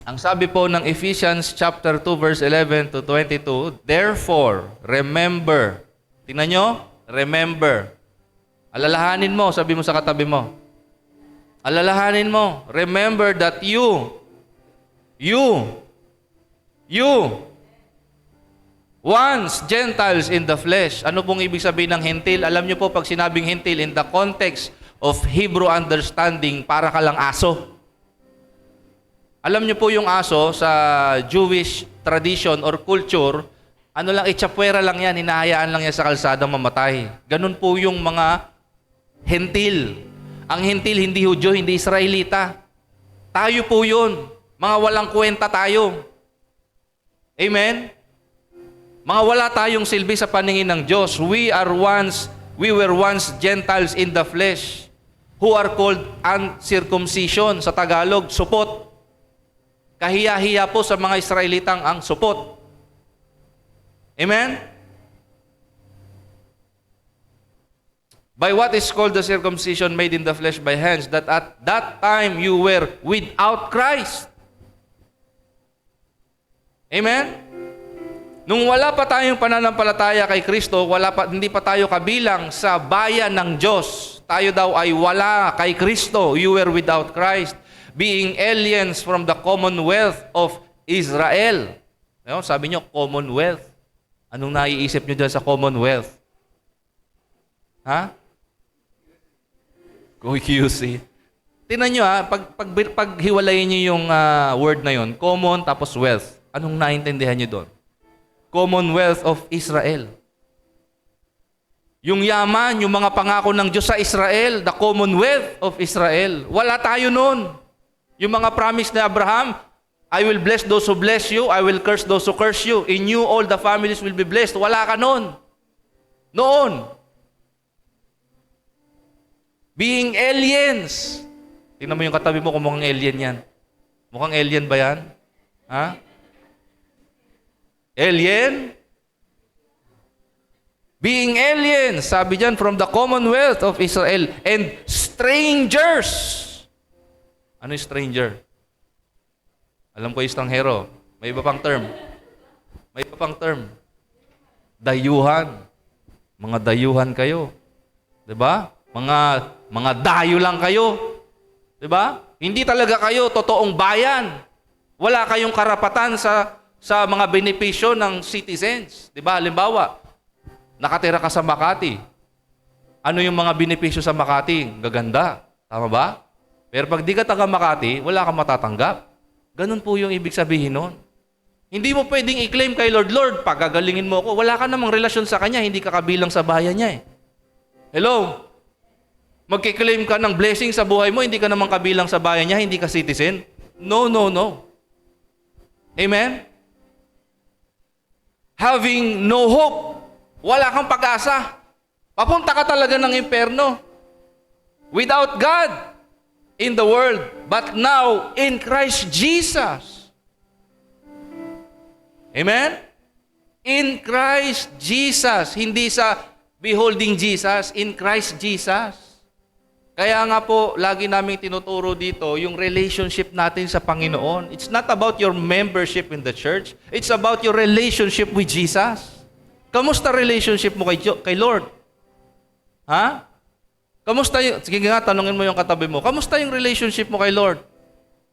Ang sabi po ng Ephesians chapter 2 verse 11 to 22, therefore, remember. Tingnan nyo? Remember. Alalahanin mo, sabi mo sa katabi mo. Alalahanin mo. Remember that you, once Gentiles in the flesh. Ano pong ibig sabihin ng hentil? Alam nyo po, pag sinabing hentil, in the context of Hebrew understanding, para ka lang aso. Alam niyo po yung aso sa Jewish tradition or culture, ano lang, itsapwera lang yan, hinahayaan lang yan sa kalsada mamatay. Ganun po yung mga hentil. Ang hentil, hindi Hudyo, hindi Israelita. Tayo po yun. Mga walang kwenta tayo. Amen? Mga wala tayong silbi sa paningin ng Diyos. We were once Gentiles in the flesh, who are called uncircumcision. Sa Tagalog, supot. Kahiya-hiya po sa mga Israelitang ang supot. Amen? By what is called the circumcision made in the flesh by hands, that at that time you were without Christ. Amen? Nung wala pa tayong pananampalataya kay Kristo, hindi pa tayo kabilang sa bayan ng Diyos. Tayo daw ay wala kay Kristo. You were without Christ, being aliens from the commonwealth of Israel. Sabi nyo, commonwealth. Anong naiisip nyo dyan sa commonwealth? Ha? QC. Tingnan nyo paghiwalayin nyo yung word na yon, common tapos wealth. Anong naintindihan nyo doon? Commonwealth of Israel. Yung yaman, yung mga pangako ng Diyos sa Israel, the commonwealth of Israel. Wala tayo noon. Yung mga promise ni Abraham, I will bless those who bless you, I will curse those who curse you. In you, all the families will be blessed. Wala ka noon. Noon. Being aliens. Tingnan mo yung katabi mo kung mukhang alien yan. Mukhang alien ba yan? Ha? Alien? Being aliens, sabi dyan, from the commonwealth of Israel, and strangers. Ano yung stranger? Alam ko yung estranghero. May iba pang term. May iba pang term. Dayuhan. Mga dayuhan kayo. 'Di ba? Mga dayo lang kayo. 'Di ba? Hindi talaga kayo totoong bayan. Wala kayong karapatan sa mga benepisyo ng citizens. 'Di ba? Halimbawa, nakatira ka sa Makati. Ano yung mga benepisyo sa Makati? Gaganda. Tama ba? Pero pag di ka taga Makati, wala kang matatanggap. Ganun po yung ibig sabihin nun. Hindi mo pwedeng i-claim kay Lord, Lord, pagagalingin mo ako. Wala ka namang relasyon sa Kanya, hindi ka kabilang sa bayan niya eh. Hello? Magkiklaim ka ng blessing sa buhay mo, hindi ka namang kabilang sa bayan niya, hindi ka citizen. No, no, no. Amen? Having no hope, wala kang pag-asa. Papunta ka talaga ng impyerno. Without God in the world, but now in Christ Jesus. Amen? In Christ Jesus. Hindi sa beholding Jesus, in Christ Jesus. Kaya nga po, lagi namin tinuturo dito yung relationship natin sa Panginoon. It's not about your membership in the church. It's about your relationship with Jesus. Kamusta relationship mo kay Lord? Ha? Kamusta yung, sige nga, tanungin mo yung katabi mo, kamusta yung relationship mo kay Lord?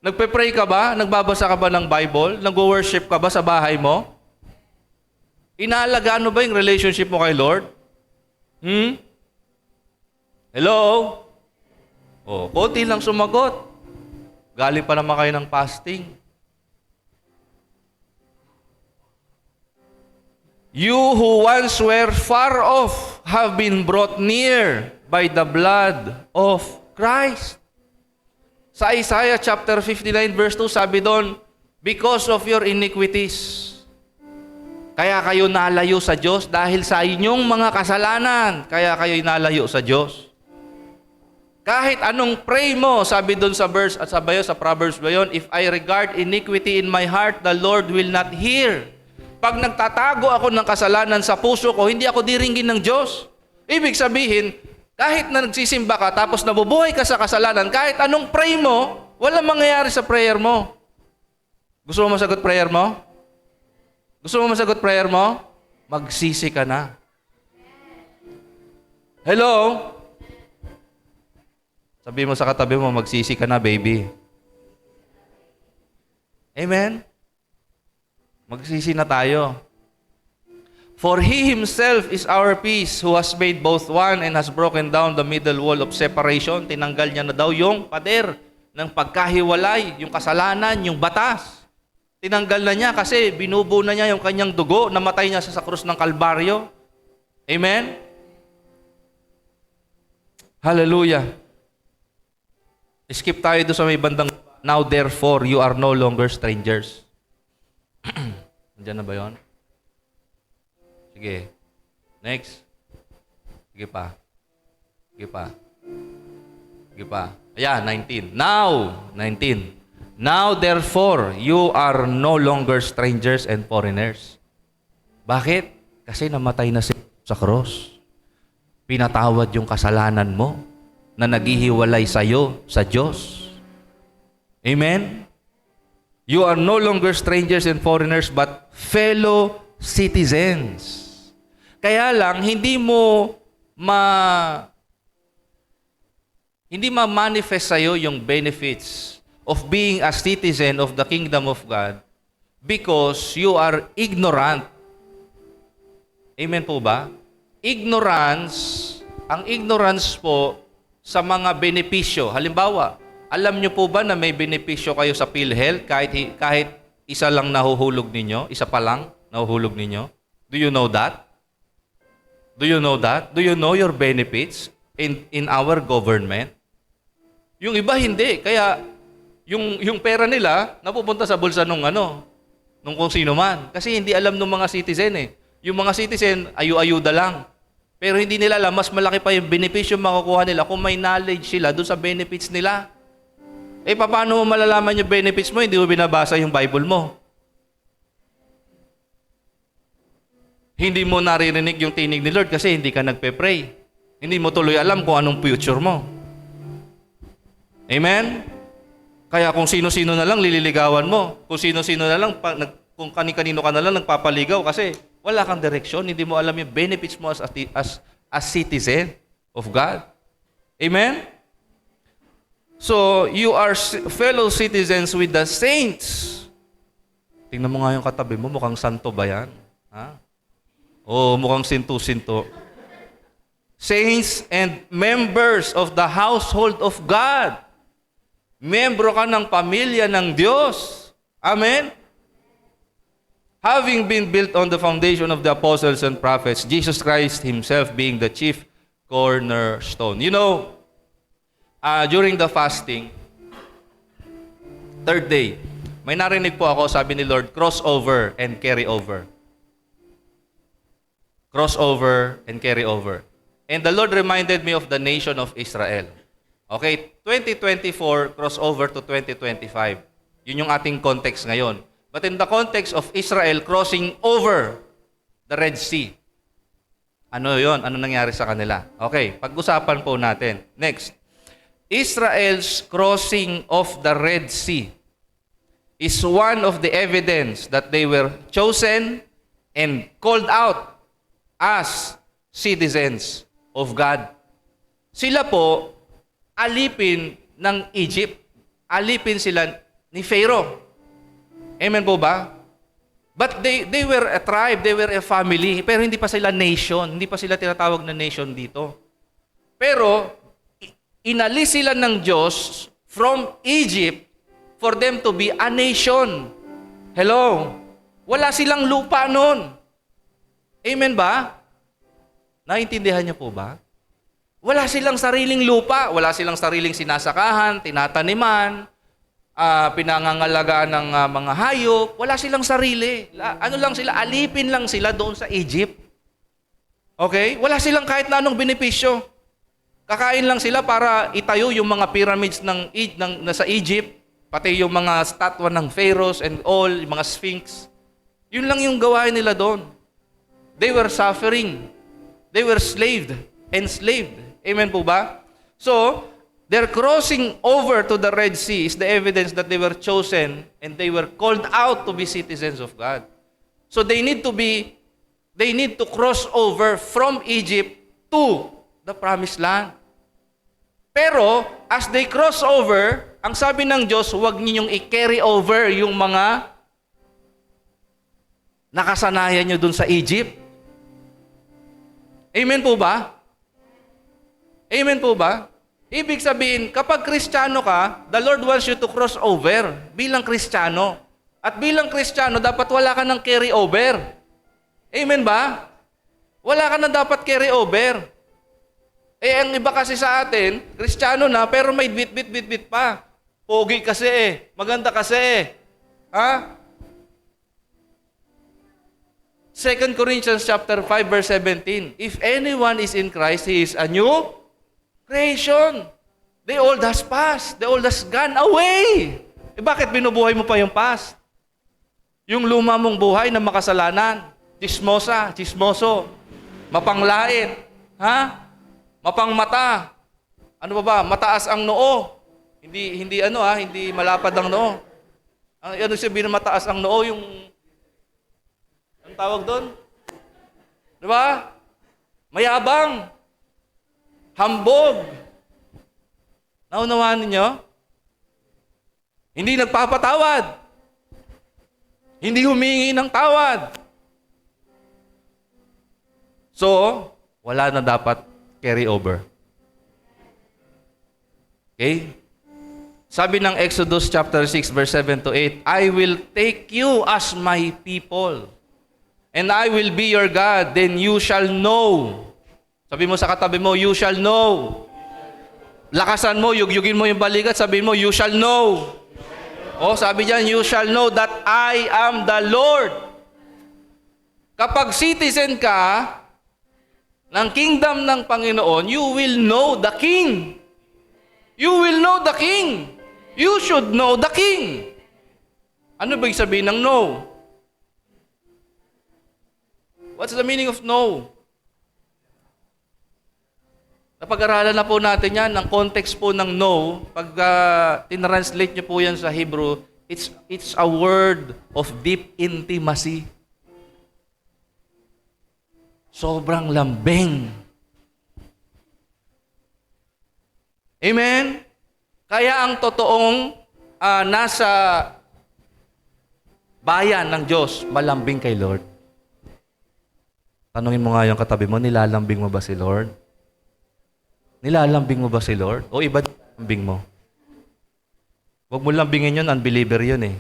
Nagpe-pray ka ba? Nagbabasa ka ba ng Bible? Nag-worship ka ba sa bahay mo? Inaalagaan mo ba yung relationship mo kay Lord? Hello? Konti lang sumagot. Galing pa naman kayo ng fasting. You who once were far off have been brought near by the blood of Christ. Sa Isaiah chapter 59 verse 2, sabi doon, because of your iniquities. Kaya kayo nalayo sa Diyos dahil sa inyong mga kasalanan. Kaya kayo nalayo sa Diyos. Kahit anong pray mo, sabi doon sa verse at sa Proverbs ba yun, if I regard iniquity in my heart, the Lord will not hear. Pag nagtatago ako ng kasalanan sa puso ko, hindi ako diringgin ng Diyos. Ibig sabihin, kahit na nagsisimba ka, tapos nabubuhay ka sa kasalanan, kahit anong pray mo, walang mangyayari sa prayer mo. Gusto mo masagot prayer mo? Gusto mo masagot prayer mo? Magsisi ka na. Hello? Sabi mo sa katabi mo, magsisi ka na, baby. Amen? Magsisi na tayo. For He Himself is our peace, who has made both one and has broken down the middle wall of separation. Tinanggal niya na daw yung pader ng pagkahiwalay, yung kasalanan, yung batas. Tinanggal na niya kasi binubuo na niya yung kanyang dugo, namatay niya sa krus ng Kalbaryo. Amen? Hallelujah. Skip tayo doon sa may bandang, now therefore you are no longer strangers. Nandiyan na ba yun? Sige. Next. Sige pa. Sige pa. Sige pa. Ayan, 19. Now, 19. Now, therefore, you are no longer strangers and foreigners. Bakit? Kasi namatay na sa cross. Pinatawad yung kasalanan mo na naghihiwalay sa'yo sa Diyos. Amen? You are no longer strangers and foreigners but fellow citizens. Kaya lang, hindi ma-manifest sa'yo yung benefits of being a citizen of the kingdom of God because you are ignorant. Amen po ba? Ang ignorance po sa mga benepisyo. Halimbawa, alam nyo po ba na may benepisyo kayo sa PhilHealth kahit isa lang nahuhulog ninyo? Isa pa lang nahuhulog ninyo? Do you know that? Do you know that? Do you know your benefits in our government? Yung iba hindi. Kaya yung pera nila napupunta sa bulsa nung kung sino man. Kasi hindi alam ng mga citizen eh. Yung mga citizen, ayu-ayuda lang. Pero hindi nila alam, mas malaki pa yung benepisyo makukuha nila kung may knowledge sila doon sa benefits nila. Eh, paano mo malalaman yung benefits mo? Hindi mo binabasa yung Bible mo. Hindi mo naririnig yung tinig ni Lord kasi hindi ka nagpe-pray. Hindi mo tuloy alam kung anong future mo. Amen? Kaya kung sino-sino na lang lililigawan mo. Kung sino-sino na lang, kung kani-kanino ka na lang nagpapaligaw kasi wala kang direksyon. Hindi mo alam yung benefits mo as citizen of God. Amen? So, you are fellow citizens with the saints. Tingnan mo nga yung katabi mo, mukhang santo ba yan? Ha? Oh, mukhang sinto-sinto. Saints and members of the household of God. Membro ka ng pamilya ng Diyos. Amen? Having been built on the foundation of the apostles and prophets, Jesus Christ Himself being the chief cornerstone. You know, during the fasting, third day, may narinig po ako, sabi ni Lord, crossover and carry over. Crossover and carry over. And the Lord reminded me of the nation of Israel. Okay, 2024 crossover to 2025. Yun yung ating context ngayon. But in the context of Israel crossing over the Red Sea. Ano yun? Ano nangyari sa kanila? Okay, pag-usapan po natin. Next. Israel's crossing of the Red Sea is one of the evidence that they were chosen and called out as citizens of God. Sila po, alipin ng Egypt. Alipin sila ni Pharaoh. Amen po ba? But they were a tribe, they were a family, pero hindi pa sila nation. Hindi pa sila tinatawag na nation dito. Pero, inalis sila ng Diyos from Egypt for them to be a nation. Hello? Wala silang lupa noon. Amen ba? Naintindihan niyo po ba? Wala silang sariling lupa, wala silang sariling sinasakahan, tinataniman, pinangangalagaan ng mga hayop, wala silang sarili. Ano lang sila, alipin lang sila doon sa Egypt. Okay? Wala silang kahit na anong benepisyo. Kakain lang sila para itayo yung mga pyramids sa Egypt, pati yung mga statwa ng pharaohs and all, yung mga sphinx. Yun lang yung gawain nila doon. They were suffering. They were enslaved. Amen po ba? So, Their crossing over to the Red Sea is the evidence that they were chosen and they were called out to be citizens of God. So they need to cross over from Egypt to the promised land. Pero, as they cross over, ang sabi ng Diyos, huwag ninyong i-carry over yung mga nakasanayan nyo dun sa Egypt. Amen po ba? Amen po ba? Ibig sabihin, kapag Kristiyano ka, the Lord wants you to cross over bilang Kristiyano. At bilang Kristiyano, dapat wala ka ng carry over. Amen ba? Wala ka na dapat carry over. Ang iba kasi sa atin, Kristiyano na, pero may bit pa. Pogi kasi maganda kasi Ha? 2 Corinthians chapter 5 verse 17. If anyone is in Christ, he is a new creation. The old has passed. The old has gone away. Bakit binubuhay mo pa yung past? Yung luma mong buhay na makasalanan, chismosa, chismoso, mapanglait, mapangmata. Ano ba? Mataas ang noo. Hindi malapad ang noo. Ano sabihin na mataas ang noo? Ang tawag doon? Di ba? Mayabang. Hambog. Naunawaan ninyo? Hindi nagpapatawad. Hindi humingi ng tawad. So, wala na dapat carry over. Okay? Sabi ng Exodus chapter 6 verse 7 to 8, I will take you as my people, and I will be your God, then you shall know. Sabi mo sa katabi mo, you shall know. Lakasan mo, yugyugin mo yung balikat, sabi mo, you shall know. Sabi diyan, you shall know that I am the Lord. Kapag citizen ka ng kingdom ng Panginoon, you will know the King. You will know the King. You should know the King. Ano ba yung sabihin ng know? What's the meaning of know? Napag-aralan na po natin yan, ang context po ng know, pag tinranslate nyo po yan sa Hebrew, it's a word of deep intimacy. Sobrang lambing. Amen? Kaya ang totoong nasa bayan ng Diyos, malambing kay Lord. Tanungin mo nga yung katabi mo, nilalambing mo ba si Lord? Nilalambing mo ba si Lord? O iba lambing mo? Huwag mo lambingin yun, unbeliever yun eh.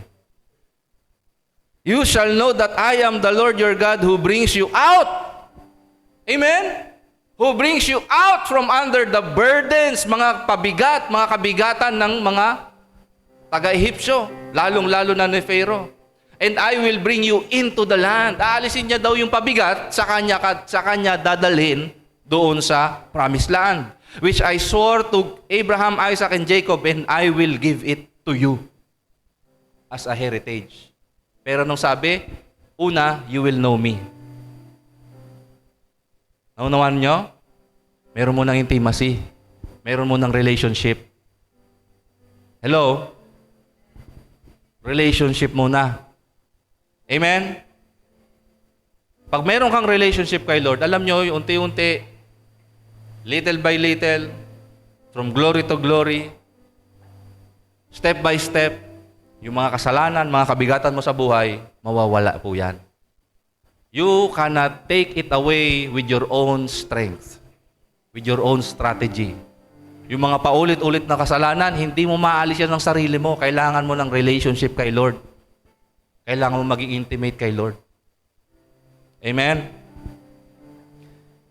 You shall know that I am the Lord your God who brings you out. Amen? Who brings you out from under the burdens, mga kabigatan ng mga taga-Ehipsyo, lalong-lalo na ni Pharaoh. And I will bring you into the land. Aalisin niya daw yung pabigat, sa kanya dadalhin doon sa promised land, which I swore to Abraham, Isaac, and Jacob, and I will give it to you as a heritage. Pero nung sabi, una, you will know me. Naunawan nyo? Meron mo ng intimacy. Meron mo ng relationship. Hello? Relationship muna. Amen? Pag meron kang relationship kay Lord, alam nyo, yung unti-unti, little by little, from glory to glory, step by step, yung mga kasalanan, mga kabigatan mo sa buhay, mawawala po yan. You cannot take it away with your own strength, with your own strategy. Yung mga paulit-ulit na kasalanan, hindi mo maalis yan ng sarili mo. Kailangan mo ng relationship kay Lord. Kailangan mo maging intimate kay Lord. Amen?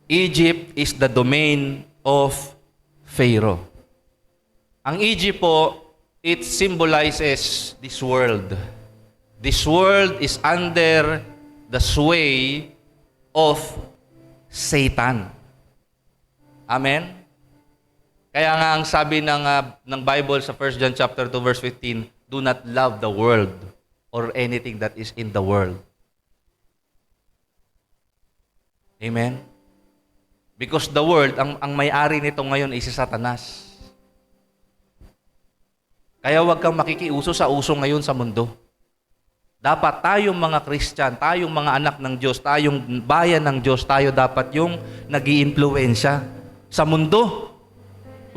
Egypt is the domain of Pharaoh. Ang Egypt po, it symbolizes this world. This world is under the sway of Satan. Amen? Kaya nga ang sabi ng Bible sa 1 John chapter 2 verse 15, do not love the world or anything that is in the world. Amen? Because the world, ang may-ari nito ngayon ay si Satanas. Kaya huwag kang makikiuso sa uso ngayon sa mundo. Dapat tayong mga Christian, tayong mga anak ng Diyos, tayong bayan ng Diyos, tayo dapat yung nag-iimpluwensya sa mundo.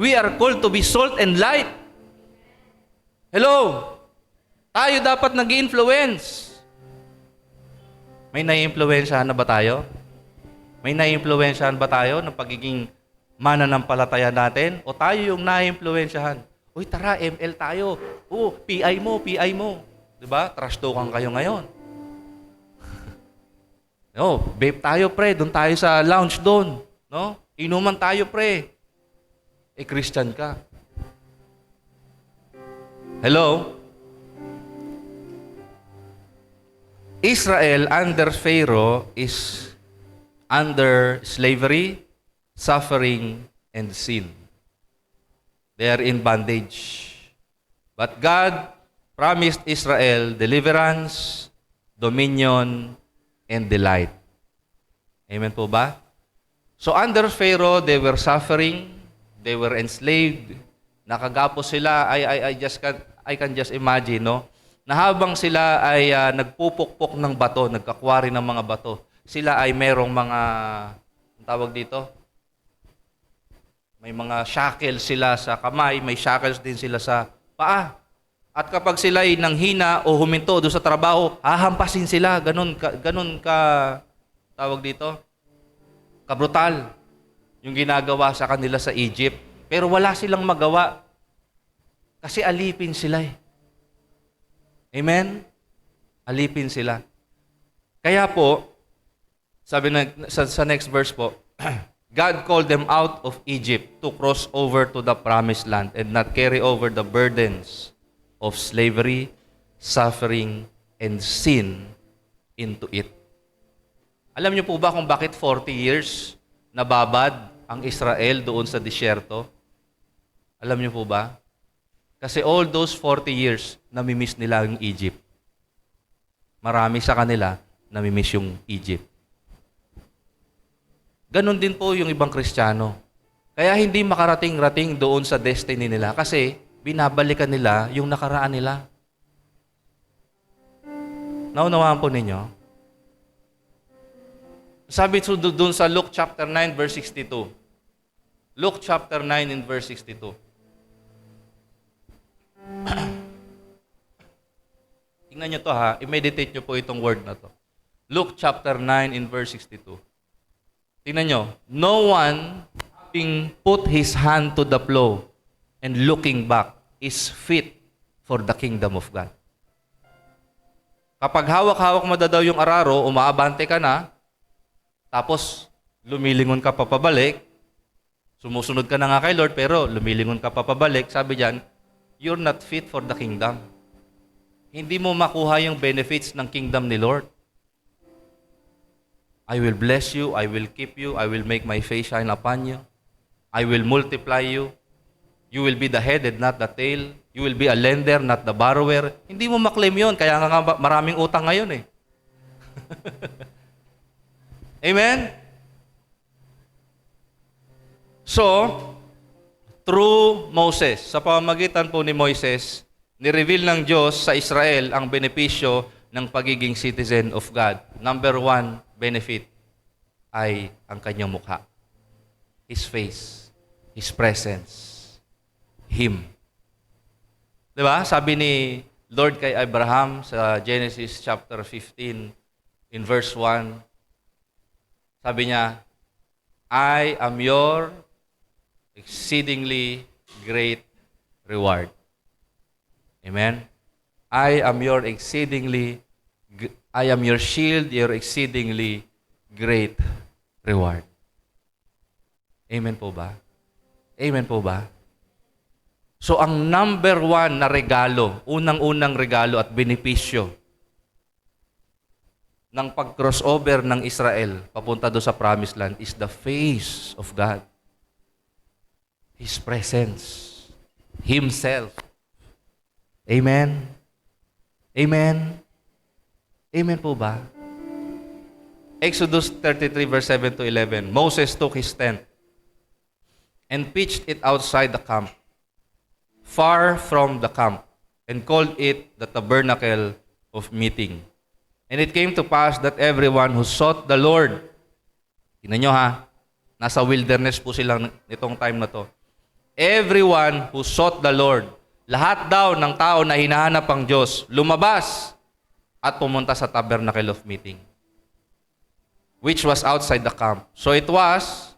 We are called to be salt and light. Hello? Tayo dapat nag-i-influence. May nai-influensyahan na ba tayo? May nai-influensyahan ba tayo ng pagiging mananampalataya natin? O tayo yung nai-influensyahan? Uy, tara, ML tayo. Oh, PI mo, PI mo. Diba? Trash talkan kayo ngayon. No, vape tayo, pre. Doon tayo sa lounge doon. No? Inuman tayo, pre. Christian ka. Hello? Israel under Pharaoh is under slavery, suffering, and sin. They are in bondage. But God promised Israel deliverance, dominion, and delight. Amen po ba? So under Pharaoh, they were suffering, they were enslaved. Nakagapos sila, I can just imagine, no? Na habang sila ay nagpupukpok ng bato, nagkakwari ng mga bato, sila ay merong mga, ang tawag dito? May mga shackles sila sa kamay, may shackles din sila sa paa. At kapag sila ay nanghina o huminto doon sa trabaho, hahampasin sila. Ganun ka, tawag dito, kabrutal yung ginagawa sa kanila sa Egypt. Pero wala silang magawa kasi alipin sila eh. Amen? Alipin sila. Kaya po, sabi sa next verse po, God called them out of Egypt to cross over to the promised land and not carry over the burdens of slavery, suffering, and sin into it. Alam niyo po ba kung bakit 40 years nababad ang Israel doon sa disyerto? Alam niyo po ba? Kasi all those 40 years, namimiss nila yung Egypt. Marami sa kanila, namimiss yung Egypt. Ganon din po yung ibang Kristiyano. Kaya hindi makarating-rating doon sa destiny nila kasi binabalikan nila yung nakaraan nila. Naunawaan po ninyo? Sabi doon sa Luke chapter 9 verse 62. Luke chapter 9 in verse 62. Tingnan nyo to ha. I-meditate nyo po itong word na to. Luke chapter 9 in verse 62. Tingnan nyo. No one having put his hand to the plow and looking back is fit for the kingdom of God. Kapag hawak-hawak mo daw yung araro, umaabante ka na, tapos lumilingon ka pa pabalik, sumusunod ka na nga kay Lord, pero lumilingon ka pa pabalik, sabi diyan, you're not fit for the kingdom. Hindi mo makuha yung benefits ng kingdom ni Lord. I will bless you, I will keep you, I will make my face shine upon you, I will multiply you. You will be the head and not the tail. You will be a lender, not the borrower. Hindi mo maklaim yun. Kaya nga maraming utang ngayon eh. Amen? So, through Moses, sa pamamagitan po ni Moises, ni-reveal ng Diyos sa Israel ang benepisyo ng pagiging citizen of God. Number 1 benefit ay ang kanyang mukha. His face, His presence. Him. Diba? Sabi ni Lord kay Abraham sa Genesis chapter 15 in verse 1, sabi niya, I am your exceedingly great reward. Amen? I am your shield, your exceedingly great reward. Amen po ba? Amen po ba? So, ang number 1 na regalo, unang-unang regalo at benepisyo ng pag-crossover ng Israel papunta doon sa Promised Land is the face of God. His presence. Himself. Amen? Amen? Amen po ba? Exodus 33 verse 7 to 11. Moses took his tent and pitched it outside the camp. far from the camp, and called it the tabernacle of meeting. And it came to pass that everyone who sought the Lord, tingnan nyo ha, nasa wilderness po silang nitong time na to. Everyone who sought the Lord, lahat daw ng tao na hinahanap ang Diyos, lumabas at pumunta sa tabernacle of meeting, which was outside the camp. So it was,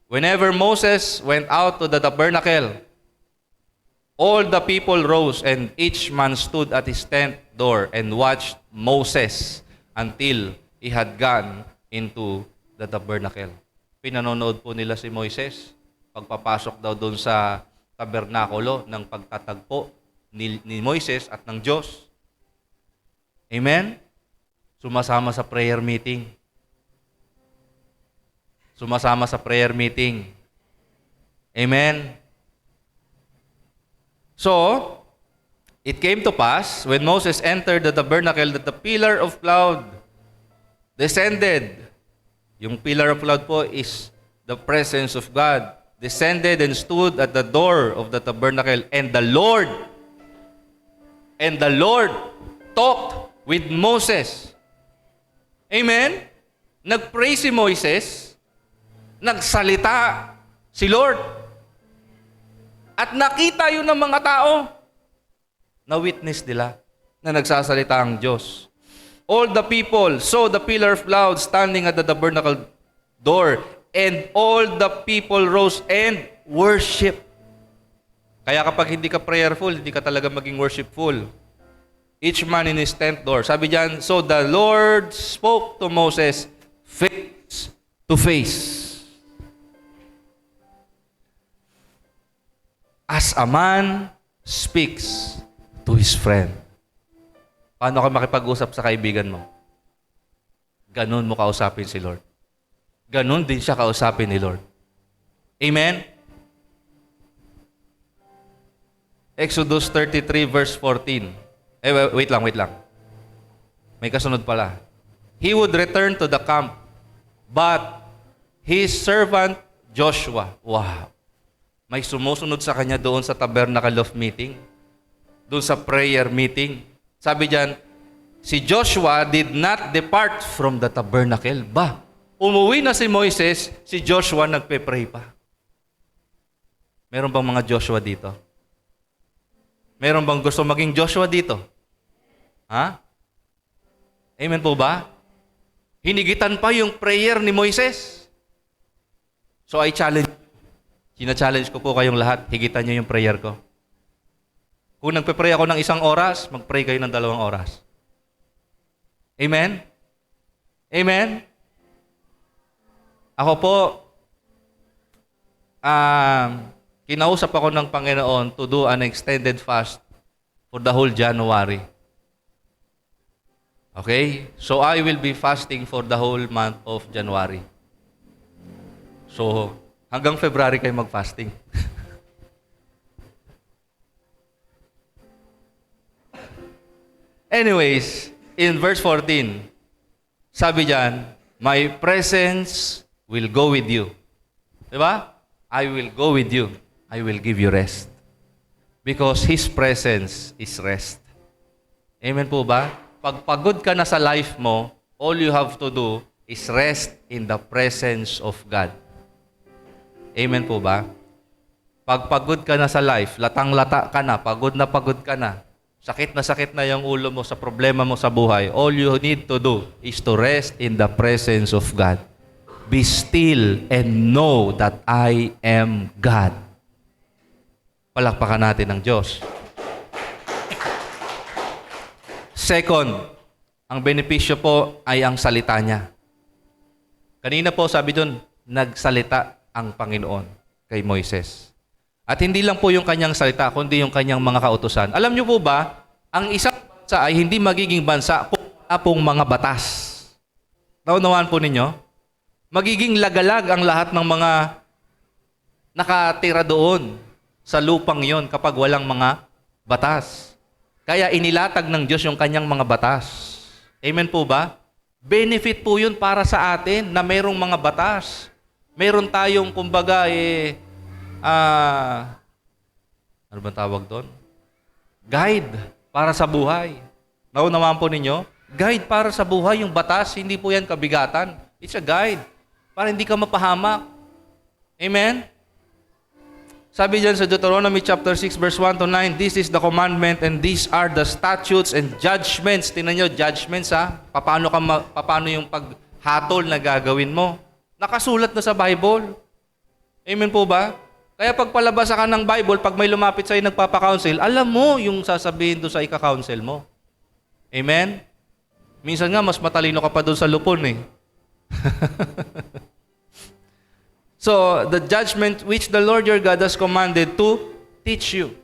whenever Moses went out to the tabernacle, all the people rose and each man stood at his tent door and watched Moses until he had gone into the tabernacle. Pinanonood po nila si Moises pagpapasok daw doon sa tabernakulo ng pagtatagpo ni Moises at ng Diyos. Amen? Sumasama sa prayer meeting. Sumasama sa prayer meeting. Amen? So, it came to pass, when Moses entered the tabernacle, that the pillar of cloud descended. Yung pillar of cloud po is the presence of God. Descended and stood at the door of the tabernacle, and the Lord talked with Moses. Amen? Nag-pray si Moises, nagsalita si Lord. At nakita yun ng mga tao. Na-witness nila na nagsasalita ang Diyos. All the people saw the pillar of cloud standing at the tabernacle door, and all the people rose and worship. Kaya kapag hindi ka prayerful, hindi ka talaga maging worshipful. Each man in his tent door. Sabi diyan, so the Lord spoke to Moses face to face, as a man speaks to his friend. Paano ka makipag-usap sa kaibigan mo? Ganon mo kausapin si Lord. Ganon din siya kausapin ni Lord. Amen? Exodus 33 verse 14. Wait lang. May kasunod pala. He would return to the camp, but his servant Joshua, wow, may sumusunod sa kanya doon sa tabernacle of meeting, doon sa prayer meeting. Sabi diyan, si Joshua did not depart from the tabernacle. Umuwi na si Moises, si Joshua nagpe-pray pa. Meron bang mga Joshua dito? Meron bang gusto maging Joshua dito? Ha? Amen po ba? Hinigitan pa yung prayer ni Moises. So I challenge ko po kayong lahat, higitan nyo yung prayer ko. Kung nagpe-pray ako ng 1 oras, mag-pray kayo ng 2 oras. Amen? Amen? Ako po, kinausap ako ng Panginoon to do an extended fast for the whole January. Okay? So I will be fasting for the whole month of January. So, hanggang February kayo mag-fasting. Anyways, in verse 14, sabi diyan, my presence will go with you. Diba? I will go with you. I will give you rest. Because His presence is rest. Amen po ba? Pag pagod ka na sa life mo, all you have to do is rest in the presence of God. Amen po ba? Pag pagod ka na sa life, latang-lata ka na, pagod na sakit na yung ulo mo sa problema mo sa buhay, all you need to do is to rest in the presence of God. Be still and know that I am God. Palakpakan natin ang Diyos. Second, ang benepisyo po ay ang salita niya. Kanina po sabi doon, nagsalita ang Panginoon kay Moises. At hindi lang po yung kanyang salita, kundi yung kanyang mga kautusan. Alam niyo po ba, ang isang bansa ay hindi magiging bansa kung wala pong mga batas. Naunawaan po ninyo? Magiging lagalag ang lahat ng mga nakatira doon sa lupang yon kapag walang mga batas. Kaya inilatag ng Diyos yung kanyang mga batas. Amen po ba? Benefit po yun para sa atin na merong mga batas. Meron tayong, kumbaga, Ano ba tawag doon? Guide para sa buhay. Naunawaan po ninyo? Guide para sa buhay, yung batas, hindi po yan kabigatan. It's a guide para hindi ka mapahamak. Amen? Sabi diyan sa Deuteronomy chapter 6 verse 1 to 9, this is the commandment and these are the statutes and judgments. Tingnan nyo, judgments ha. Paano yung paghatol na gagawin mo. Nakasulat na sa Bible. Amen po ba? Kaya pag palabasa ka ng Bible, pag may lumapit sa'yo nagpapa-counsel, alam mo yung sasabihin doon sa ika-counsel mo. Amen? Minsan nga, mas matalino ka pa doon sa lupon eh. So, the judgment which the Lord your God has commanded to teach you,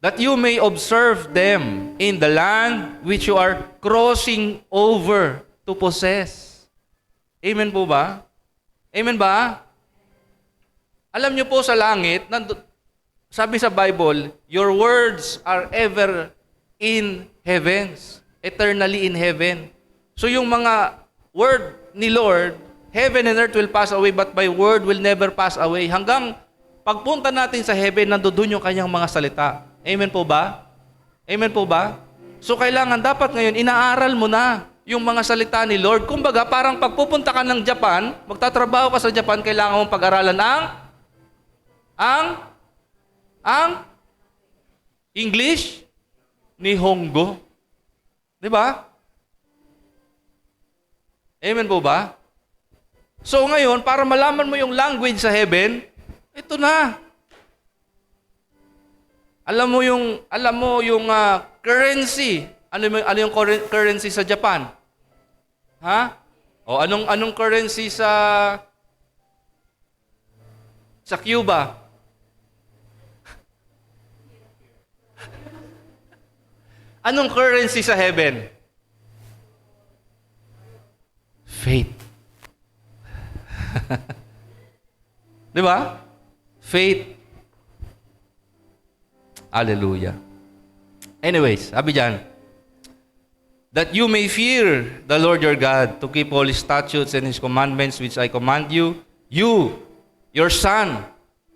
that you may observe them in the land which you are crossing over to possess. Amen po ba? Amen ba? Alam niyo po sa langit, sabi sa Bible, your words are ever in heavens, eternally in heaven. So yung mga word ni Lord, heaven and earth will pass away, but my word will never pass away. Hanggang pagpunta natin sa heaven, nandoon yung kanyang mga salita. Amen po ba? Amen po ba? So kailangan dapat ngayon, inaaral mo na yung mga salita ni Lord. Kumbaga, parang pagpupunta ka ng Japan, magtatrabaho ka sa Japan, kailangan mong pag-aralan ang English ni Hongo. Di ba? Amen po ba? So ngayon, para malaman mo yung language sa heaven, ito na. Alam mo yung currency. Ano yung currency sa Japan? Ha? O anong currency sa Cuba? Anong currency sa heaven? Faith. Di ba? Faith. Hallelujah. Anyways, sabi dyan, that you may fear the Lord your God, to keep all His statutes and His commandments which I command you, your son,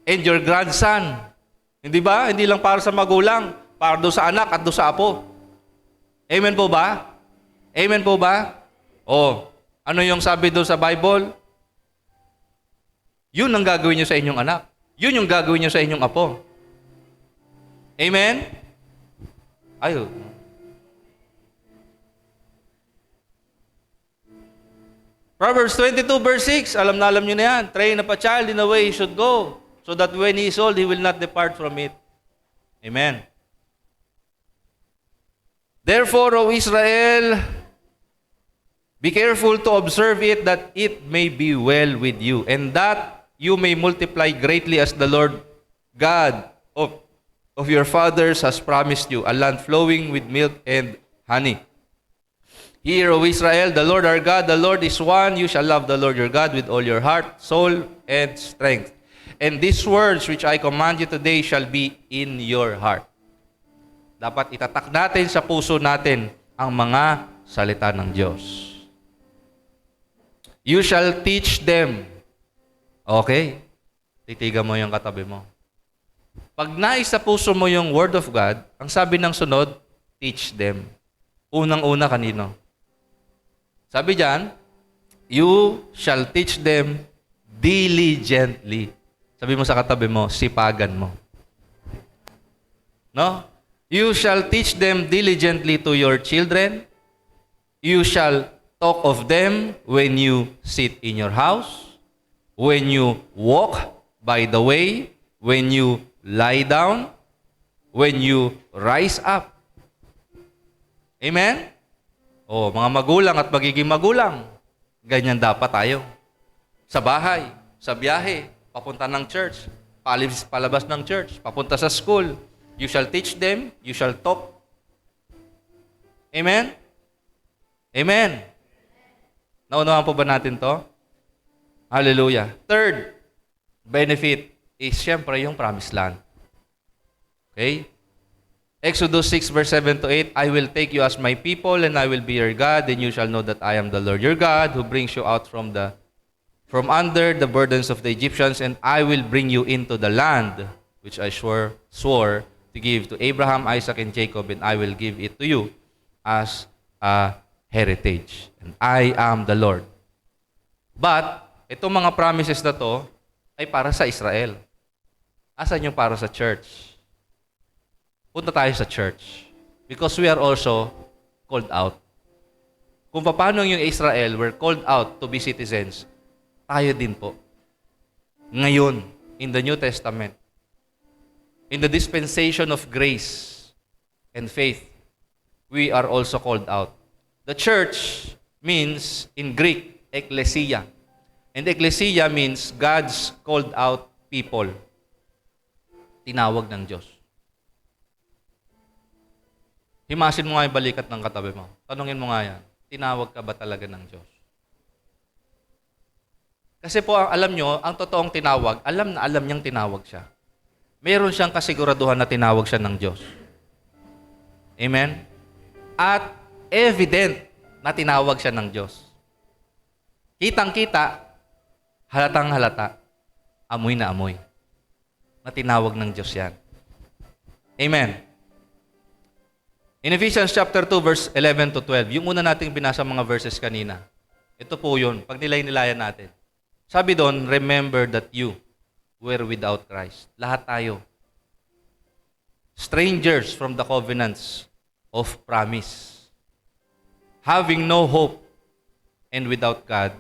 and your grandson. Hindi ba? Hindi lang para sa magulang, para doon sa anak at doon sa apo. Amen po ba? Amen po ba? O, ano yung sabi doon sa Bible? Yun ang gagawin nyo sa inyong anak. Yun yung gagawin nyo sa inyong apo. Amen? Ayo. Proverbs 22 verse 6, alam nyo na yan. Train up a child in the way he should go, so that when he is old, he will not depart from it. Amen. Therefore, O Israel, be careful to observe it, that it may be well with you, and that you may multiply greatly, as the Lord God of your fathers has promised you, a land flowing with milk and honey. Hear, O Israel, the Lord our God, the Lord is one. You shall love the Lord your God with all your heart, soul, and strength. And these words which I command you today shall be in your heart. Dapat itatak natin sa puso natin ang mga salita ng Diyos. You shall teach them. Okay? Titigan mo yung katabi mo. Pag nais sa puso mo yung Word of God, ang sabi ng sunod, teach them. Unang-una kanino? Sabi diyan, you shall teach them diligently. Sabi mo sa katabi mo, sipagan mo. No? You shall teach them diligently to your children. You shall talk of them when you sit in your house, when you walk by the way, when you lie down, when you rise up. Amen? O, mga magulang at magiging magulang, ganyan dapat tayo. Sa bahay, sa biyahe, papunta ng church, palabas ng church, papunta sa school, you shall teach them, you shall talk. Amen? Amen. Naunawaan po ba natin to? Hallelujah. Third benefit is siyempre yung promised land. Okay? Exodus 6 verse 7 to 8, I will take you as my people and I will be your God, and you shall know that I am the Lord your God who brings you out from under the burdens of the Egyptians, and I will bring you into the land which I swore to give to Abraham, Isaac, and Jacob, and I will give it to you as a heritage. And I am the Lord. But, itong mga promises na to ay para sa Israel. Asan yung para sa church? Punta tayo sa church. Because we are also called out. Kung paano yung Israel were called out to be citizens, tayo din po. Ngayon, in the New Testament, in the dispensation of grace and faith, we are also called out. The church means, in Greek, ecclesia. And ecclesia means God's called out people. Tinawag ng Diyos. Himasin mo nga yung balikat ng katabi mo. Tanungin mo nga yan. Tinawag ka ba talaga ng Diyos? Kasi po, alam nyo, ang totoong tinawag, alam na alam niyang tinawag siya. Meron siyang kasiguraduhan na tinawag siya ng Diyos. Amen? At evident na tinawag siya ng Diyos. Kitang-kita, halatang-halata, amoy na amoy, na tinawag ng Diyos yan. Amen? In Ephesians chapter 2, verse 11 to 12, yung una nating binasa mga verses kanina, ito po yun, pag nilay-nilayan natin. Sabi doon, remember that you were without Christ. Lahat tayo. Strangers from the covenants of promise. Having no hope and without God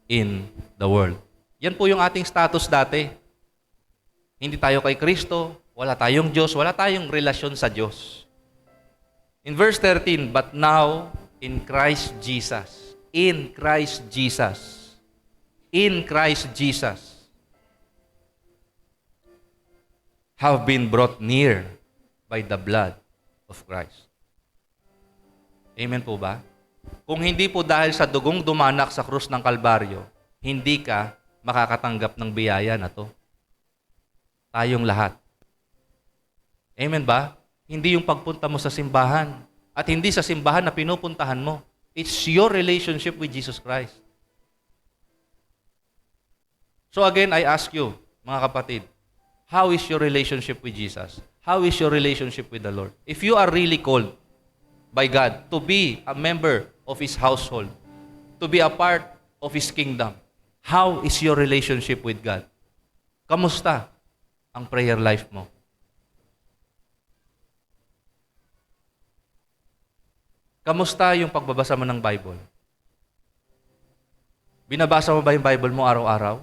in the world. Yan po yung ating status dati. Hindi tayo kay Kristo, wala tayong Diyos, wala tayong relasyon sa Diyos. In verse 13, but now in Christ Jesus, in Christ Jesus, in Christ Jesus, have been brought near by the blood of Christ. Amen po ba? Kung hindi po dahil sa dugong dumanak sa krus ng Kalbaryo, hindi ka makakatanggap ng biyaya na to. Tayong lahat. Amen ba? Hindi yung pagpunta mo sa simbahan. At hindi sa simbahan na pinupuntahan mo. It's your relationship with Jesus Christ. So again, I ask you, mga kapatid, how is your relationship with Jesus? How is your relationship with the Lord? If you are really called by God to be a member of His household, to be a part of His kingdom, how is your relationship with God? Kamusta ang prayer life mo? Kamusta yung pagbabasa mo ng Bible? Binabasa mo ba yung Bible mo araw-araw?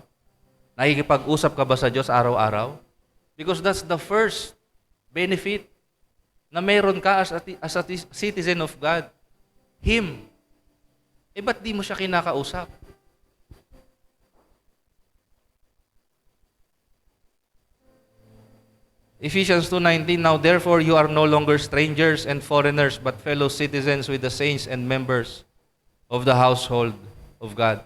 Nakikipag-usap ka ba sa Diyos araw-araw? Because that's the first benefit na meron ka as a citizen of God. Him. Eh, ba't di mo siya kinakausap? Ephesians 2:19, now therefore you are no longer strangers and foreigners, but fellow citizens with the saints and members of the household of God.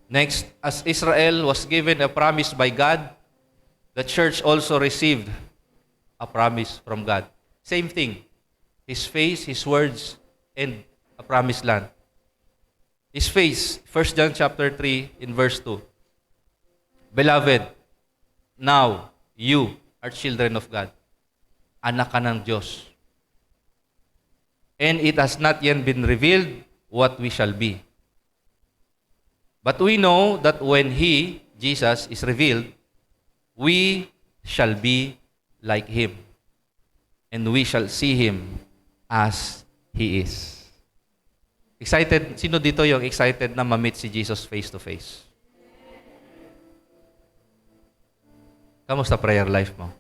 Next, as Israel was given a promise by God, the church also received a promise from God. Same thing. His face, His words, and a promised land. His face, 1 John chapter 3 in verse 2. Beloved, now you are children of God. Anak ka ng Diyos. And it has not yet been revealed what we shall be. But we know that when He, Jesus, is revealed, we shall be like Him. And we shall see Him as He is. Excited? Sino dito yung excited na ma-meet si Jesus face to face? Kamusta prayer life mo?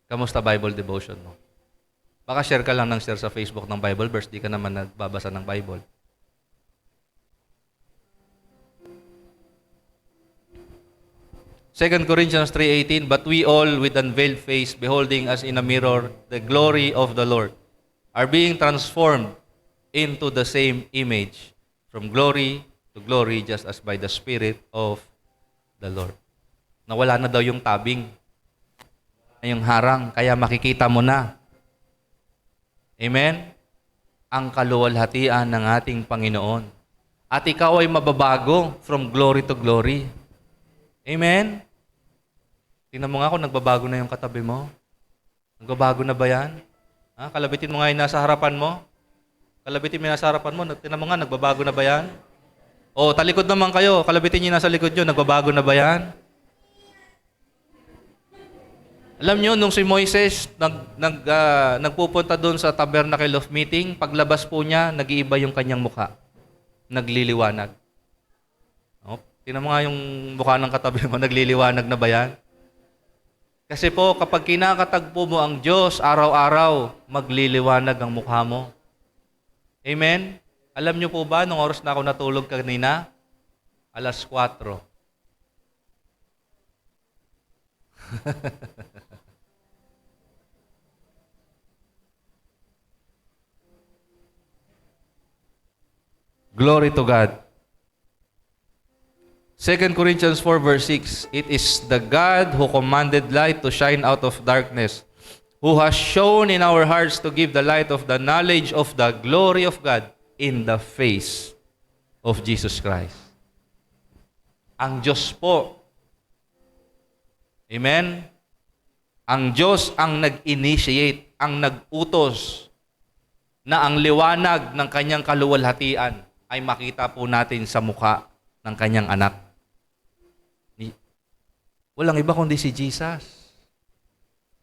Kamusta Bible devotion mo? Baka share ka lang ng share sa Facebook ng Bible verse, di ka naman nagbabasa ng Bible. Second Corinthians 3:18, but we all with unveiled face, beholding as in a mirror the glory of the Lord, are being transformed into the same image, from glory to glory, just as by the Spirit of the Lord. Nawala na daw yung tabing, yung harang, kaya makikita mo na. Amen? Ang kaluwalhatian ng ating Panginoon. At ikaw ay mababago from glory to glory. Amen? Tingnan mo nga kung nagbabago na yung katabi mo. Nagbabago na ba yan? Ha? Kalabitin mo nga yung nasa harapan mo. Kalabitin mo yung nasa harapan mo. Tingnan mo nga, nagbabago na ba yan? O, talikod naman kayo. Kalabitin nyo yung nasa likod nyo. Nagbabago na ba yan? Alam nyo, nung si Moises nagpupunta doon sa Tabernacle of Meeting, paglabas po niya, nag-iiba yung kanyang mukha. Nagliliwanag. O, tingnan mo nga yung mukha ng katabi mo. Nagliliwanag na ba yan? Kasi po, kapag kinakatagpo mo ang Diyos, araw-araw, magliliwanag ang mukha mo. Amen? Alam niyo po ba, nung oras na ako natulog kanina? 4:00. Glory to God. 2 Corinthians 4 verse 6, it is the God who commanded light to shine out of darkness, who has shown in our hearts to give the light of the knowledge of the glory of God in the face of Jesus Christ. Ang Diyos po. Amen? Ang Diyos ang nag-initiate, ang nag-utos na ang liwanag ng kanyang kaluwalhatian ay makita po natin sa mukha ng kanyang anak. Walang iba kundi si Jesus.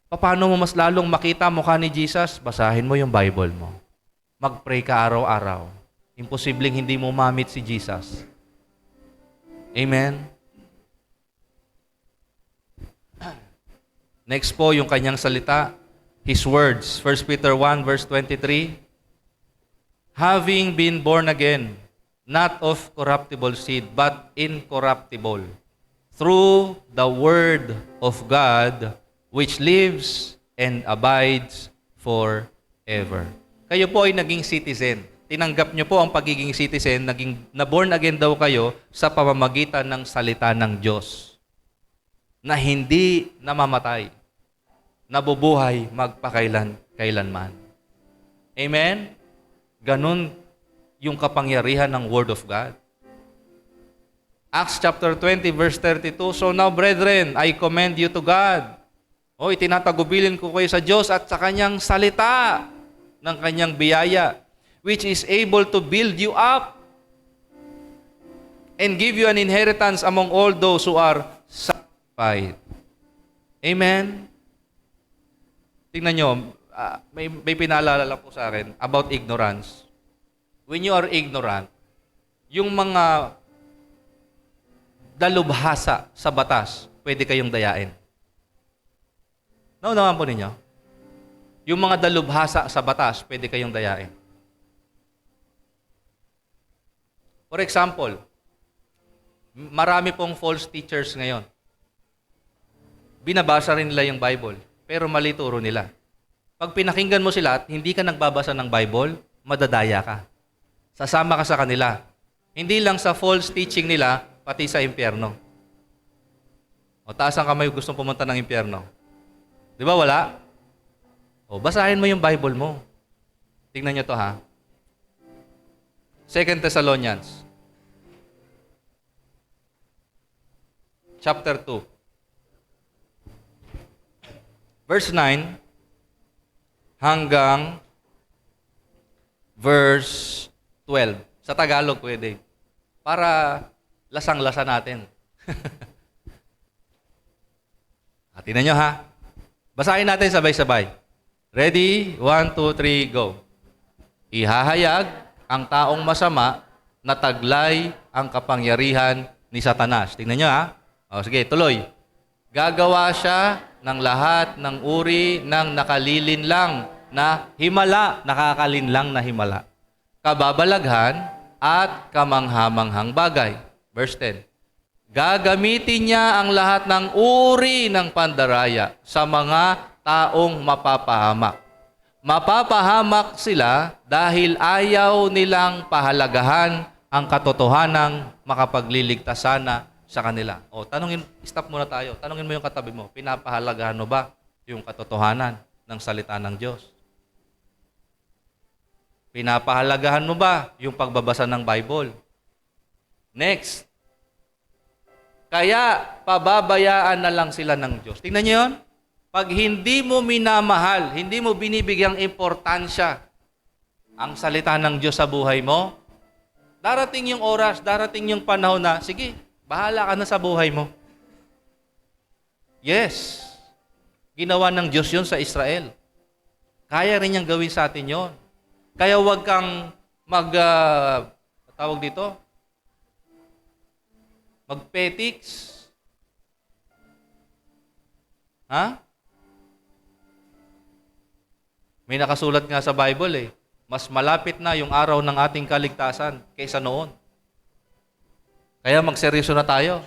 Paano mo mas lalong makita mukha ni Jesus? Basahin mo yung Bible mo. Mag-pray ka araw-araw. Imposibleng hindi mo ma-meet si Jesus. Amen? Next po, yung kanyang salita. His words. 1 Peter 1 verse 23. Having been born again, not of corruptible seed, but incorruptible, through the word of God, which lives and abides forever. Kayo po ay naging citizen. Tinanggap niyo po ang pagiging citizen, na-born again daw kayo sa pamamagitan ng salita ng Diyos, na hindi namamatay, nabubuhay magpakailanman. Amen? Ganun yung kapangyarihan ng Word of God. Acts chapter 20 verse 32, so now brethren, I commend you to God. O, itinatagubilin ko kayo sa Diyos at sa kanyang salita ng kanyang biyaya, which is able to build you up and give you an inheritance among all those who are sanctified. Amen? Tingnan nyo, may pinaalala lang po sa akin about ignorance. When you are ignorant, yung mga dalubhasa sa batas, pwede kayong dayain. Naunawan po ninyo? Yung mga dalubhasa sa batas, pwede kayong dayain. For example, marami pong false teachers ngayon. Binabasa rin nila yung Bible, pero mali turo nila. Pag pinakinggan mo sila at hindi ka nagbabasa ng Bible, madadaya ka. Sasama ka sa kanila. Hindi lang sa false teaching nila, pati sa impyerno. O taas ang kamay gustong pumunta ng impyerno. Di ba wala? O basahin mo yung Bible mo. Tingnan nyo to ha. 2 Thessalonians. Chapter 2. Verse 9 hanggang verse 12. Sa Tagalog pwede. Para lasang-lasa natin. Tingnan nyo ha. Basahin natin sabay-sabay. Ready? 1, 2, 3, go. Ihahayag ang taong masama na taglay ang kapangyarihan ni Satanas. Tingnan nyo ha. O, sige, tuloy. Gagawa siya ng lahat ng uri ng nakalilinlang na himala, nakakalinlang na himala, kababalaghan at kamanghamanghang bagay. Verse 10. Gagamitin niya ang lahat ng uri ng pandaraya sa mga taong mapapahamak. Mapapahamak sila dahil ayaw nilang pahalagahan ang katotohanang makapagliligtas sana sa kanila. O, stop muna tayo. Tanungin mo yung katabi mo, pinapahalagahan mo ba yung katotohanan ng salita ng Diyos? Pinapahalagahan mo ba yung pagbabasa ng Bible? Next. Kaya pababayaan na lang sila ng Diyos. Tingnan niyo yun. Pag hindi mo minamahal, hindi mo binibigyang importansya ang salita ng Diyos sa buhay mo, darating yung oras, darating yung panahon na, sige, bahala ka na sa buhay mo. Yes. Ginawa ng Diyos yun sa Israel. Kaya rin niyang gawin sa atin yun. Kaya huwag kang tawag dito, magpetiks. Ha? May nakasulat nga sa Bible mas malapit na yung araw ng ating kaligtasan kaysa noon. Kaya magseryoso na tayo.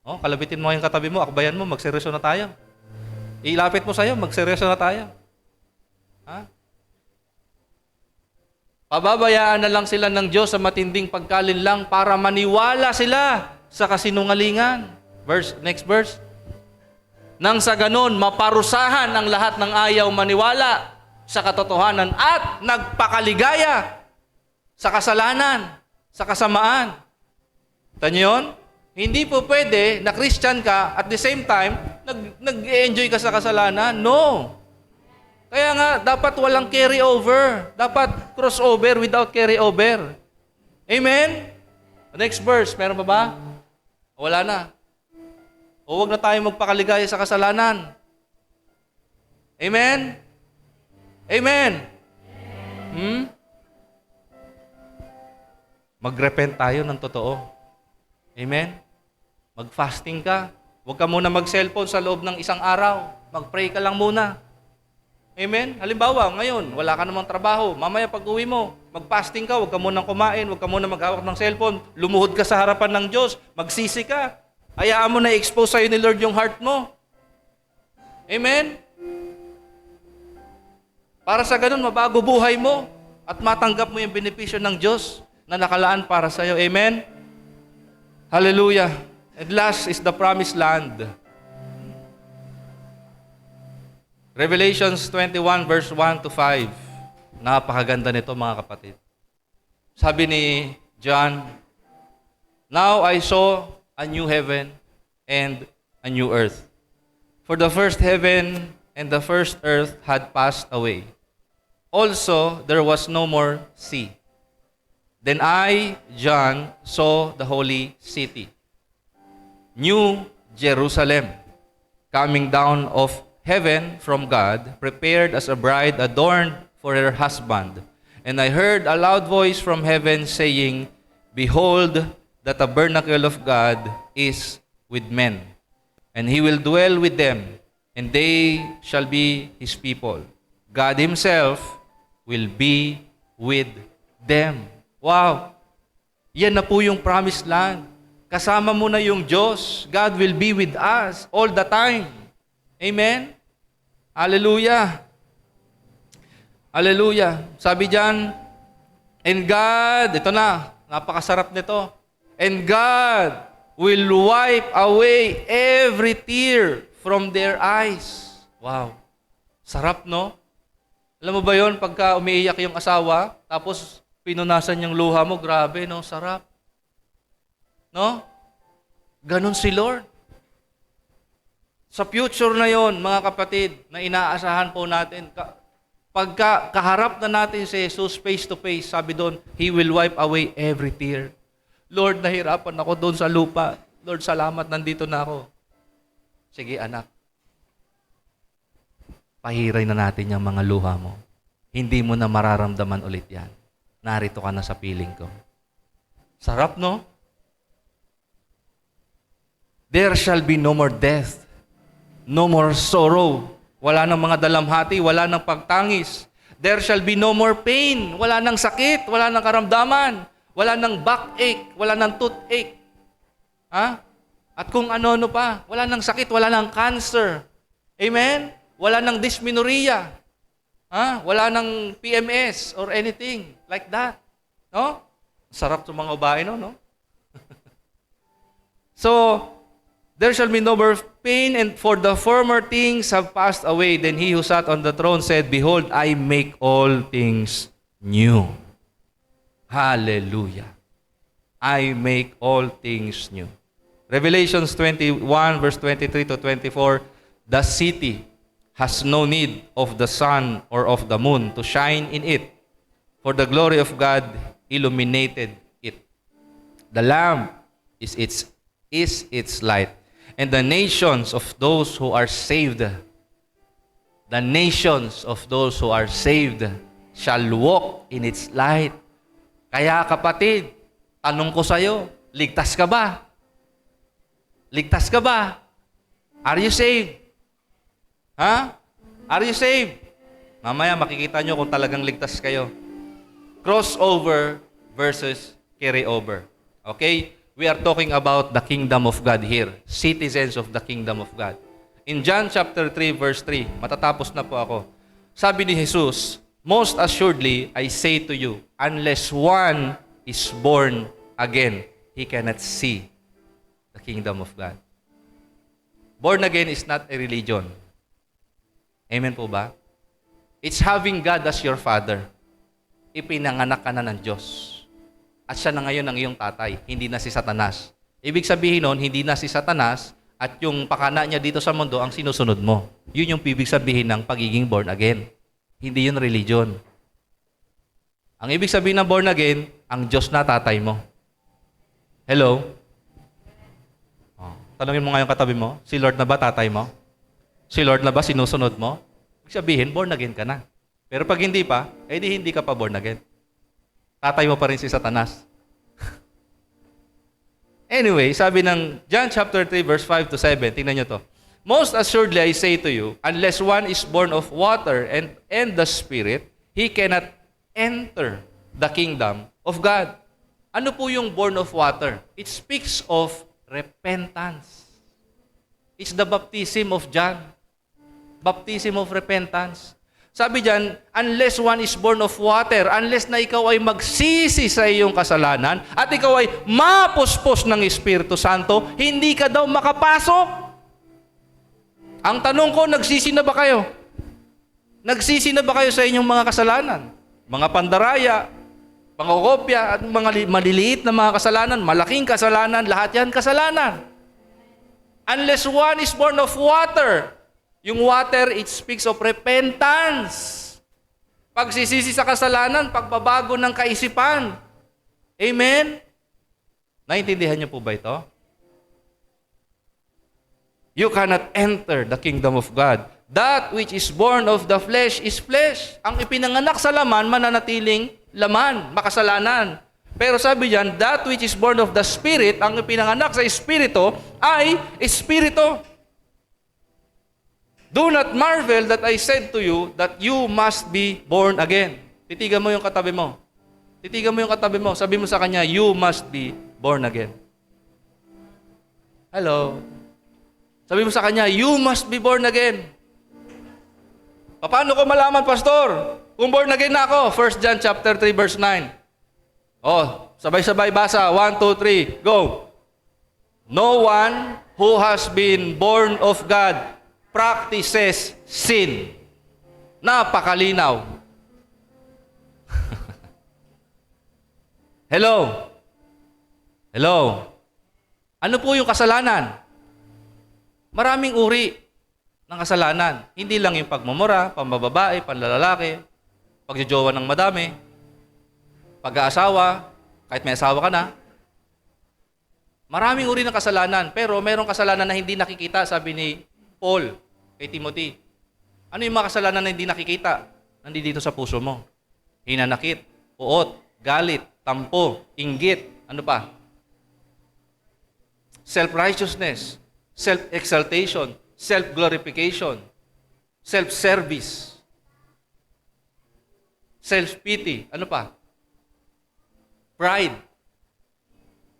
Kalabitin mo yung katabi mo, akbayan mo, magseryoso na tayo. Ilapit mo sa'yo, magseryoso na tayo. Ha? Pababayaan na lang sila ng Diyos sa matinding pagkalinlang para maniwala sila sa kasinungalingan. Next verse. Nang sa ganon, maparusahan ang lahat ng ayaw maniwala sa katotohanan at nagpakaligaya sa kasalanan, sa kasamaan. Tanyo yun? Hindi po pwede na Christian ka at the same time, nag-enjoy ka sa kasalanan. No. Kaya nga, dapat walang carry over. Dapat crossover without carry over. Amen? Next verse, meron pa ba? Wala na. O huwag na tayo magpakaligaya sa kasalanan. Amen? Amen? Mag-repent tayo ng totoo. Amen? Mag-fasting ka. Huwag ka muna mag-cellphone sa loob ng isang araw. Mag-pray ka lang muna. Amen? Halimbawa, ngayon, wala ka namang trabaho. Mamaya pag-uwi mo, mag-fasting ka, huwag ka munang kumain, huwag ka munang maghawak ng cellphone, lumuhod ka sa harapan ng Diyos, magsisi ka. Hayaan mo na i-expose sa'yo ni Lord yung heart mo. Amen? Para sa ganun, mabago buhay mo at matanggap mo yung benepisyo ng Diyos na nakalaan para sa'yo. Amen? Hallelujah. And last is the promised land. Revelations 21 verse 1 to 5. Napakaganda nito mga kapatid. Sabi ni John, "Now I saw a new heaven and a new earth. For the first heaven and the first earth had passed away. Also, there was no more sea. Then I, John, saw the holy city, New Jerusalem, coming down of heaven from God, prepared as a bride adorned for her husband. And I heard a loud voice from heaven saying, Behold, the tabernacle of God is with men, and He will dwell with them, and they shall be His people. God Himself will be with them." Wow! Yan na po yung promised land. Kasama mo na yung Diyos. God will be with us all the time. Amen? Hallelujah! Hallelujah! Sabi dyan, and God, ito na, napakasarap nito, and God will wipe away every tear from their eyes. Wow! Sarap, no? Alam mo ba yon pagka umiiyak yung asawa, tapos pinunasan yung luha mo, grabe, no? Sarap. No? Ganon si Lord. Sa future na yon, mga kapatid, na inaasahan po natin, pagka kaharap na natin si Jesus face to face, sabi doon, He will wipe away every tear. Lord, nahirapan ako doon sa lupa. Lord, salamat, nandito na ako. Sige, anak. Pahiray na natin yung mga luha mo. Hindi mo na mararamdaman ulit yan. Narito ka na sa piling ko. Sarap, no? There shall be no more death, no more sorrow. Wala nang mga dalamhati, wala nang pagtangis. There shall be no more pain. Wala nang sakit, wala nang karamdaman, wala nang backache, wala nang toothache. Ha? At kung ano-ano pa, wala nang sakit, wala nang cancer. Amen? Wala nang dysmenorrhea. Ha? Wala nang PMS or anything like that. No? Sarap sa mga babae, no? So, there shall be no more pain, and for the former things have passed away. Then He who sat on the throne said, Behold, I make all things new. Hallelujah. I make all things new. Revelations 21 verse 23 to 24, the city has no need of the sun or of the moon to shine in it, for the glory of God illuminated it. The Lamb is its light, and the nations of those who are saved, the nations of those who are saved shall walk in its light. Kaya kapatid, tanong ko sa'yo, ligtas ka ba? Ligtas ka ba? Are you saved? Ha? Are you saved? Mamaya makikita nyo kung talagang ligtas kayo. Crossover versus carryover. Okay? We are talking about the kingdom of God here. Citizens of the kingdom of God. In John chapter 3 verse 3, matatapos na po ako. Sabi ni Jesus, most assuredly, I say to you, unless one is born again, he cannot see the kingdom of God. Born again is not a religion. Amen po ba? It's having God as your Father. Ipinanganak ka na ng Diyos. At siya na ngayon ang iyong tatay, hindi na si Satanas. Ibig sabihin nun, hindi na si Satanas at yung pakana niya dito sa mundo ang sinusunod mo. Yun yung ibig sabihin ng pagiging born again. Hindi yun religion. Ang ibig sabihin ng born again, ang Diyos na tatay mo. Hello? Tanungin mo ngayon katabi mo, si Lord na ba tatay mo? Si Lord na ba sinusunod mo? Ibig sabihin, born again ka na. Pero pag hindi pa, edi hindi ka pa born again. Tatay mo pa rin si Satanas. Anyway, sabi ng John chapter 3 verse 5 to 7, tingnan nyo to. Most assuredly I say to you, unless one is born of water and the Spirit, he cannot enter the kingdom of God. Ano po yung born of water? It speaks of repentance. It's the baptism of John. Baptism of repentance. Sabi diyan, unless one is born of water, unless na ikaw ay magsisi sa iyong kasalanan at ikaw ay mapuspos ng Espiritu Santo, hindi ka daw makapasok. Ang tanong ko, nagsisi na ba kayo? Nagsisi na ba kayo sa inyong mga kasalanan? Mga pandaraya, pangokopya, at mga maliliit na mga kasalanan, malaking kasalanan, lahat yan kasalanan. Unless one is born of water, yung water, it speaks of repentance. Pagsisisi sa kasalanan, pagbabago ng kaisipan. Amen? Naintindihan niyo po ba ito? You cannot enter the kingdom of God. That which is born of the flesh is flesh. Ang ipinanganak sa laman, mananatiling laman, makasalanan. Pero sabi diyan, that which is born of the Spirit, ang ipinanganak sa Espiritu, ay Espiritu. Do not marvel that I said to you that you must be born again. Titigan mo yung katabi mo. Titigan mo yung katabi mo. Sabi mo sa kanya, you must be born again. Hello? Sabi mo sa kanya, you must be born again. Paano ko malaman, Pastor? Kung born again na ako, 1 John chapter 3 verse 9. Oh, sabay-sabay basa. 1, 2, 3, go. No one who has been born of God practices sin. Napakalinaw. Hello? Hello? Ano po yung kasalanan? Maraming uri ng kasalanan. Hindi lang yung pagmumura, pambababae, panlalalaki, pagjojowa ng madami, pag-aasawa, kahit may asawa ka na. Maraming uri ng kasalanan, pero mayroong kasalanan na hindi nakikita, sabi ni Paul kay Timothy. Ano yung mga kasalanan na hindi nakikita? Nandito sa puso mo. Hinanakit, puot, galit, tampo, inggit, ano pa? Self-righteousness, self-exaltation, self-glorification, self-service, self-pity, ano pa? Pride,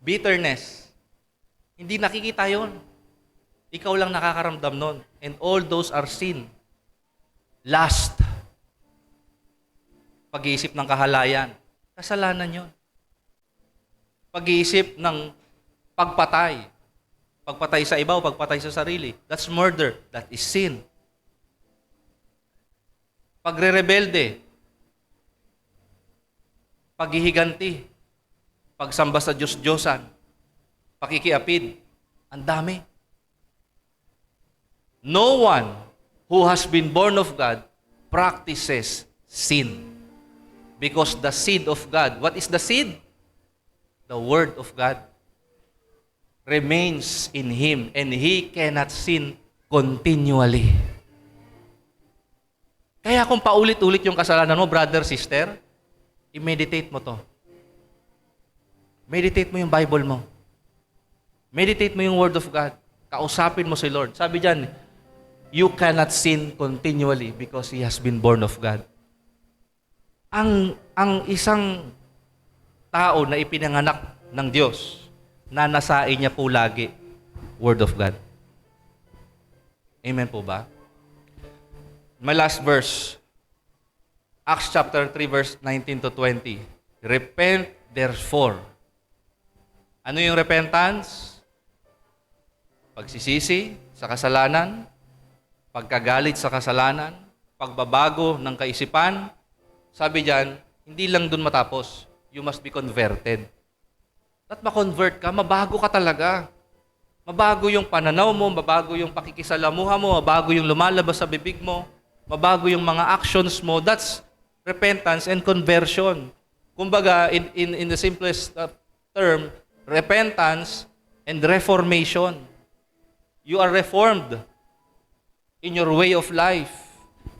bitterness. Hindi nakikita yon. Ikaw lang nakakaramdam nun. And all those are sin. Lust. Pag-iisip ng kahalayan. Kasalanan yon. Pag-iisip ng pagpatay. Pagpatay sa iba o pagpatay sa sarili. That's murder. That is sin. Pagre-rebelde. Paghihiganti. Pagsamba sa Diyos-Diyosan. Pakikiapid. Ang dami. No one who has been born of God practices sin. Because the seed of God, what is the seed? The Word of God remains in him and he cannot sin continually. Kaya kung paulit-ulit yung kasalanan mo, brother, sister, i-meditate mo to. Meditate mo yung Bible mo. Meditate mo yung Word of God. Kausapin mo si Lord. Sabi diyan, you cannot sin continually because he has been born of God. Ang isang tao na ipinanganak ng Diyos, nanasain niya po lagi Word of God. Amen po ba? My last verse, Acts chapter 3, verse 19 to 20. Repent therefore. Ano yung repentance? Pagsisisi sa kasalanan, pagkagalit sa kasalanan, pagbabago ng kaisipan. Sabi diyan, hindi lang dun matapos. You must be converted. At ma-convert ka, mabago ka talaga. Mabago yung pananaw mo, mabago yung pakikisalamuha mo, mabago yung lumalabas sa bibig mo, mabago yung mga actions mo. That's repentance and conversion. Kumbaga, in the simplest term, repentance and reformation. You are reformed in your way of life.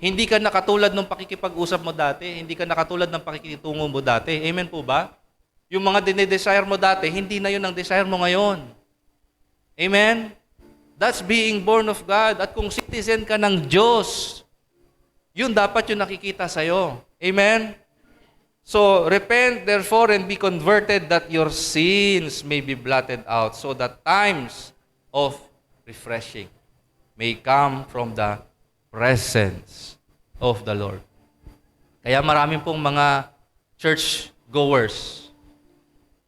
Hindi ka nakatulad ng pakikipag-usap mo dati. Hindi ka nakatulad ng pakikitungo mo dati. Amen po ba? Yung mga dinidesire mo dati, hindi na yun ang desire mo ngayon. Amen? That's being born of God. At kung citizen ka ng Diyos, yun dapat yung nakikita sa'yo. Amen? So, repent therefore and be converted that your sins may be blotted out, so that times of refreshing may come from the presence of the Lord. Kaya maraming pong mga church goers,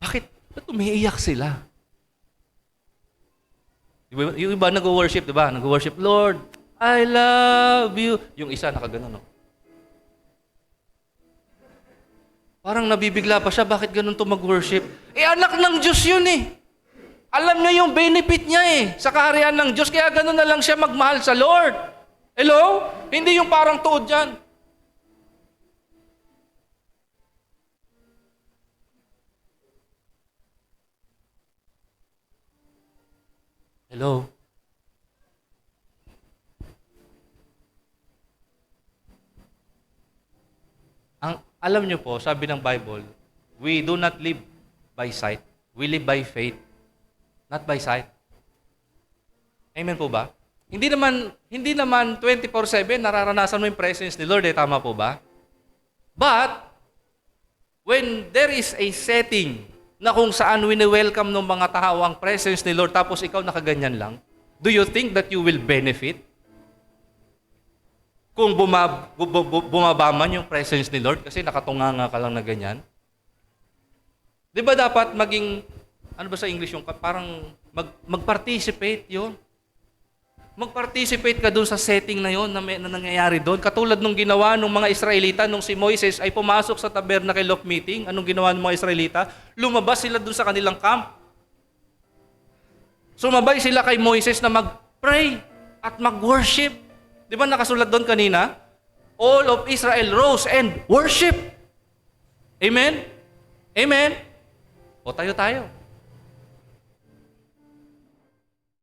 bakit umiiyak sila? Yung iba nag-worship, di ba? Nag-worship, Lord, I love you. Yung isa nakaganon, no? Parang nabibigla pa siya, bakit ganun to mag-worship? Anak ng Diyos yun eh. Alam niya yung benefit niya eh, sa kaharian ng Diyos, kaya ganun na lang siya magmahal sa Lord. Hello? Hindi yung parang tuod dyan. Hello? Alam niyo po, sabi ng Bible, we do not live by sight. We live by faith, not by sight. Amen po ba? Hindi naman 24/7 nararanasan mo yung presence ni Lord, tama po ba? But when there is a setting na kung saan wini-welcome ng mga tao ang presence ni Lord tapos ikaw nakaganyan lang, do you think that you will benefit? Kung bumaba man yung presence ni Lord kasi nakatunganga ka lang na ganyan. Di ba dapat maging, ano ba sa English yung, parang mag-participate yun. Mag-participate ka dun sa setting na yun na nangyayari doon. Katulad nung ginawa ng mga Israelita nung si Moises ay pumasok sa tabernacle of meeting. Anong ginawa ng mga Israelita? Lumabas sila dun sa kanilang camp. Sumabay sila kay Moises na mag-pray at mag-worship. Di ba nakasulat doon kanina? All of Israel rose and worship. Amen? Amen? O tayo.